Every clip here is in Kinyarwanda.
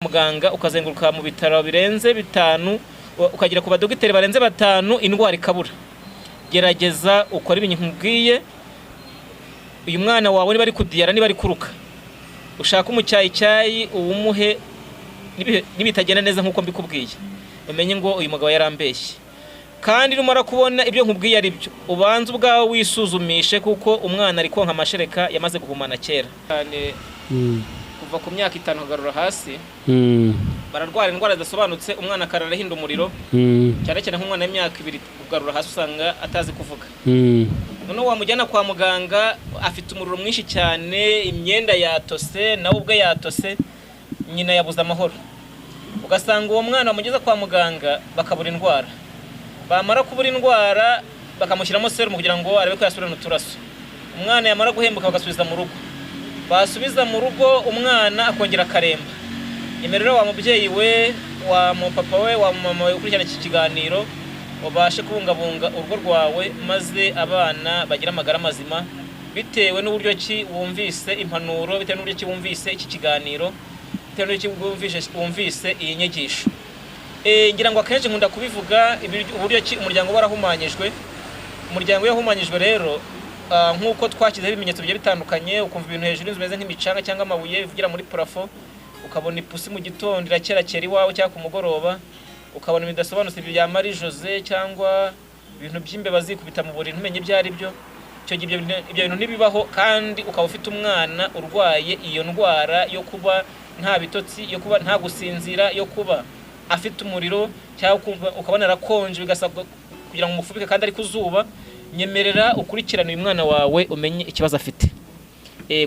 muganga ukazenguruka mu bitaro birenze bitanu ukagira ku badogiteri barenze batanu indwara ikabura. Gerageza ukora ibintu nkubwiye. Uyu mwana wawe niba ari kudiyara niba ari kuruka, ushaka umucyayi uwumuhe nibitagenda neza nkuko mbikubwiye, umenye ngo uyu mugabo yarambeshye. Kandi numara kubona ibyo nkubwiye ari byo, ubanze ubwawe wisuzumishe kuko umwana ari konka amashereka yamaze guhumana kera. Kuva ku myaka 5 kugarura hasi bararwara indwara zidasobanutse, umwana akarara hinda umuriro, cyane cyane nk'umwana w'imyaka 2 kugarura hasi usanga atazi kuvuga. None wamujyana kwa muganga afite umuriro mwinshi cyane, imyenda yatose, nawe ubwe yatose, nyina yabuza amahoro. Ugasanga uwo mwana bamugeza kwa muganga bakabura indwara, bamara kubura indwara bakamushyiramo serumu kugira ngo arebe ko yasubirana uturaso. Umwana yamara guhembuka bagasubiza mu rugo, basubiza mu rugo umwana akongera akaremba. Imerero wa mubyeyi we, wa mupapa we, wa mama we ukurikirana iki kiganiro, ubashe kubungabunga urugo rwawe maze abana bagira amagara mazima bitewe n'uburyo ki wumvise impanuro, bitewe n'uburyo ki wumvise iki kiganiro, bitewe n'uburyo ki wumvise iyi nyigisho. Ngira ngo akenshi nkunda kubivuga uburyo ki umuryango warahumanyijwe. Umuryango yahumanyijwe rero nkuko twashyizeho ibimenyetso bigiye bitandukanye, ukumva ibintu hejuru bimeze nk'imicanga cyangwa amabuye bivugira muri parafo, ukabona ipusi mu gitondo irakera iwawe cyangwa ku mugoroba, ukabona ibidasobanutse bya Marie Jose cyangwa ibintu by'imbeba zikubita mu buriri ntumenye ibyo ari byo. Cyo ibyo bintu ntibibaho, kandi ukaba ufite umwana urwaye iyo ndwara yo kuba nta bitotsi, yo kuba nta gusinzira, yo kuba afite umuriro cyangwa ukabona arakonje bigasabwa kugira ngo umufubike kandi ari kuzuba. Nyemerera ukurikirana uyu mwana wawe umenye ikibazo afite.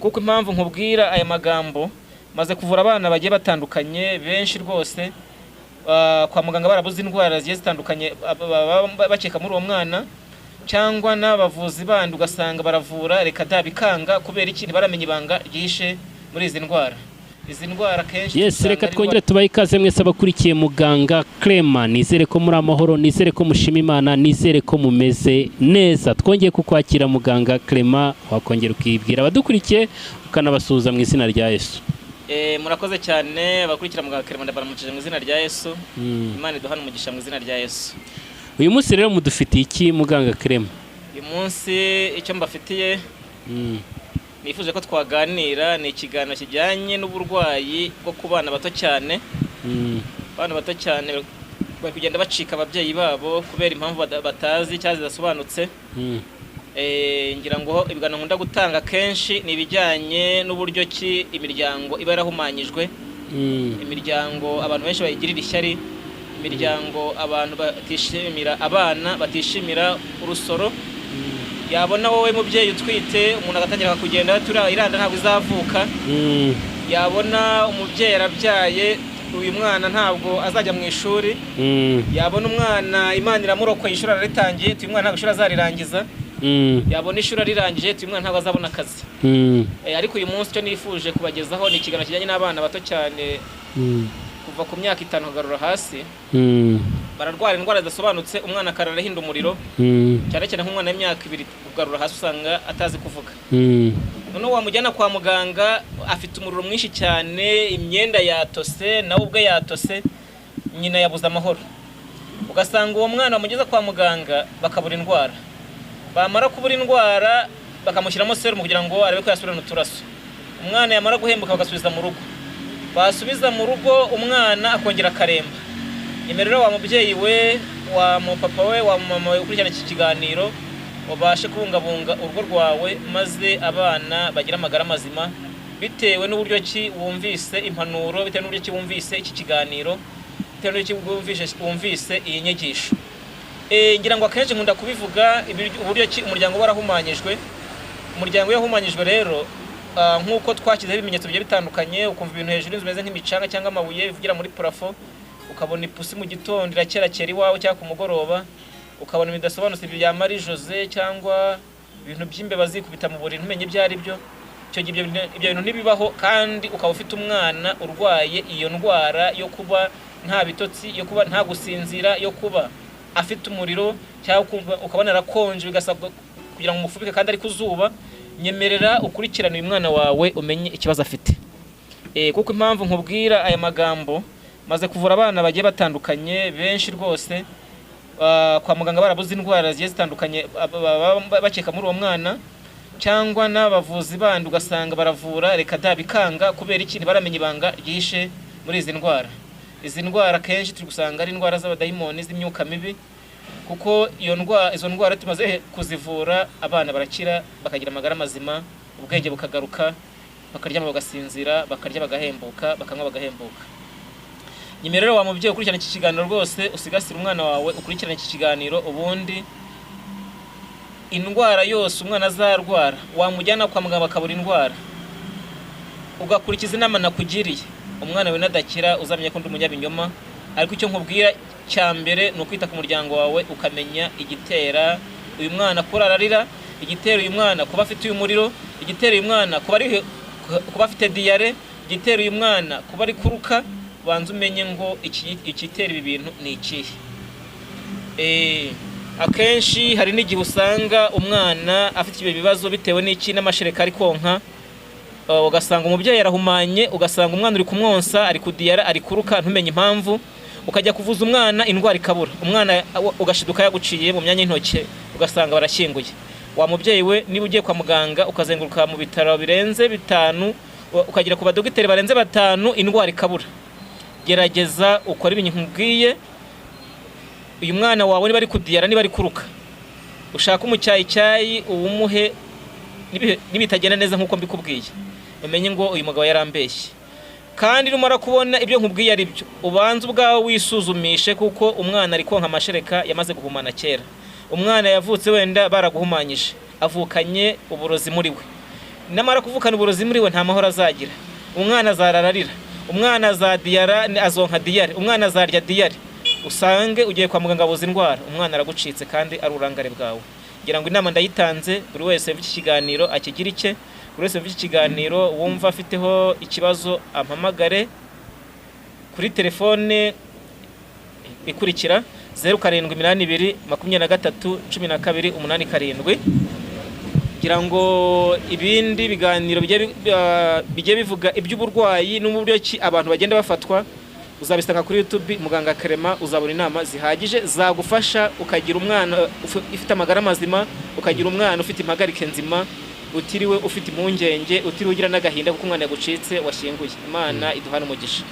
Kuko impamvu nkubwira aya magambo, maze kuvura abana bagiye batandukanye benshi rwose, kwa muganga barabuze indwara zigiye zitandukanye bakeka muri uwo mwana, cyangwa n'abavuzi bandi ugasanga baravura reka dabikanga kubera ikintu baramenye ibanga ryihishe muri izi ndwara. Izi ndwara kenshi Yes, reka twongere tubaye ikaze mwese abakurikiye Muganga Clement. Nizere ko muri amahoro, nizere ko mushima Imana, nizere ko mumeze neza. Twongeye kukwakira Muganga Clement, wakongera ukibwira abadukurikiye ukanabasuhuza mu izina rya Yesu. Murakoze cyane abakurikira Muganga Clement, ndabaramukije mu izina rya Yesu. Imana iduhane umugisha mu izina rya Yesu. Uyu munsi rero mudufitiye iki Muganga Clement? Uyu munsi icyo mbafitiye nifuje ko twaganira, ni ikiganiro kijyanye n'uburwayi bwo ku bana bato cyane. Abana bato cyane bari kugenda bacika ababyeyi babo kubera impamvu batazi cyangwa zidasobanutse. Ngira ngo ibiganiro nkunda gutanga kenshi ni ibijyanye n'uburyo ki imiryango iba yarahumanyijwe, imiryango abantu benshi bayigirira ishyari, imiryango abantu batishimira abana, batishimira urusoro. Yabona wowe mubyeyi utwite umuntu agatangira kugenda iranda ntabwo izavuka. Yabona umubyeyi arabyaye uyu mwana ntabwo azajya mu ishuri. Yabona umwana Imana iramurokoye ishuri aritangiye, uyu mwana ntabwo ishuri azarirangiza. Yabona ishuri arirangije, uyu mwana ntabwo azabona akazi. Ariko uyu munsi cyo nifuje kubagezaho ni ikiganiro kijyanye n'abana bato cyane kuva ku myaka 5 kugarura hasi. Bararwara indwara zidasobanutse, umwana akarara hinda umuriro, cyane cyane nk'umwana w'imyaka 2 kugarura hasi usanga atazi kuvuga. None wamujyana kwa muganga afite umuriro mwinshi cyane, imyenda yatose, nawe ubwe yatose, nyina yabuza amahoro. Ugasanga uwo mwana bamugeza kwa muganga bakabura indwara, bamara kubura indwara bakamushyiramo serumu kugira ngo arebe ko yasubirana uturaso. Umwana yamara guhembuka bagasubiza mu rugo, basubiza mu rugo umwana akongera akaremba. Imerero wa mubyeyi we, wa mupapa we, wa mama we ukurikirana iki kiganiro, ubashe kubungabunga urugo rwawe maze abana bagira amagara mazima bitewe n'uburyo ki wumvise impanuro, bitewe n'uburyo ki wumvise iki kiganiro, bitewe n'uburyo ki wumvise iyi nyigisho. Ngira ngo akenshi nkunda kubivuga uburyo ki umuryango warahumanyijwe. Umuryango yahumanyijwe rero nkuko twashyizeho ibimenyetso bigiye bitandukanye, ukumva ibintu hejuru bimeze nk'imicanga cyangwa amabuye bivugira muri parafo, ukabona ipusi mu gitondo irakera iwawe cyangwa ku mugoroba, ukabona ibidasobanutse bya Marie Jose cyangwa ibintu by'imbeba zikubita mu buriri ntumenye ibyo ari byo. Cyo ibyo bintu ntibibaho, kandi ukaba ufite umwana urwaye iyo ndwara yo kuba nta bitotsi, yo kuba nta gusinzira, yo kuba afite umuriro cyangwa ukabona arakonje bigasabwa kugira ngo umufubike kandi ari kuzuba. Nyemerera ukurikirana uyu mwana wawe umenye ikibazo afite. kuko impamvu nkubwira aya magambo maze kuvura abana bagiye batandukanye benshi rwose kwa muganga barabuze indwara zigiye zitandukanye bakeka muri uwo mwana, cyangwa n'abavuzi bandi ugasanga baravura reka bikanga kubera iki baramenye ibanga ryihishe muri izi ndwara. Izi ndwara kenshi turi gusanga ari indwara z'abadayimoni z'imyuka mibi, kuko izo ndwara tumaze kuzivura abana barakira bakagira amagara mazima, ubwenge bukagaruka, bakaryama bagasinzira, bakarya bagahembuka, bakanywa bagahembuka. Nyuma rero wa mubyeyi ukurikirana iki kiganiro rwose usigasira umwana wawe, ukurikirana iki kiganiro, ubundi indwara yose umwana azarwara wamujyana kwa muganga bakabura indwara, ugakurikiza inama nakugiriye, umwana we nadakira uzamenye ko ndi umunyabinyoma. Ariko icyo nkubwira cya mbere ni ukwita ku muryango wawe, ukamenya igitera uyu mwana kurararira, igitera uyu mwana kuba afite uyu muriro, igitera uyu mwana kuba afite diyare, igitera uyu mwana kuba ari kuruka. Banza umenye ngo ikitera ibi bintu ni ikihe. Akenshi hari n'igihe usanga umwana afite ibyo bibazo bitewe n'iki n'amashereka ari konka, ugasanga umubyeyi yarahumanye, ugasanga umwana uri kumwonsa ari kudiyara, ari kuruka, ntumenye impamvu, ukajya kuvuza umwana indwara ikabura, umwana ugashiduka yaguciye mu myanya y'intoki, ugasanga barashyinguye. Wa mubyeyi we, niba ugiye kwa muganga ukazenguruka mu bitaro birenze 5, ukagera ku badogiteri barenze 5, indwara ikabura, gerageza ukora ibintu nkubwiye. Uyu mwana wawe niba ari kudiyara, niba ari kuruka, ushaka umucyayicyayi uwumuhe, nibitagenda neza nk'uko mbikubwiye, umenye ngo uyu mugabo yarambeshye. Kandi numara kubona ibyo nkubwiye ari byo, ubanza ubwawe wisuzumishe, kuko umwana ari konka amashereka yamaze guhumana kera. Umwana yavutse wenda baraguhumanyije, avukanye uburozi muri we. Namara kuvukana uburozi muri we nta mahoro azagira. Umwana azarararira, umwana azadiyara, azonka diyare, umwana azarya diyare. Usange ugiye kwa muganga abuze indwara, umwana aragucitse kandi ari urangare bwawe. Ngira ngo inama ndayitanze, buri wese w'iki kiganiro akigira icye. Buri wese w'iki kiganiro wumva afiteho ikibazo ampamagare kuri telefone ikurikira 0782 23 12 87. Ngira ngo ibindi biganiro bijye bivuga iby'uburwayi n'uburyo ki abantu bagenda bafatwa, uzabisanga kuri YouTube Muganga Clement. Uzabona inama zihagije zagufasha ukagira umwana ufite amagara mazima, ukagira umwana ufite impagarike nzima, utiriwe ufite impungenge, utiriwe ugira n'agahinda kuko umwana yagucitse washyinguye. Imana iduhana umugisha.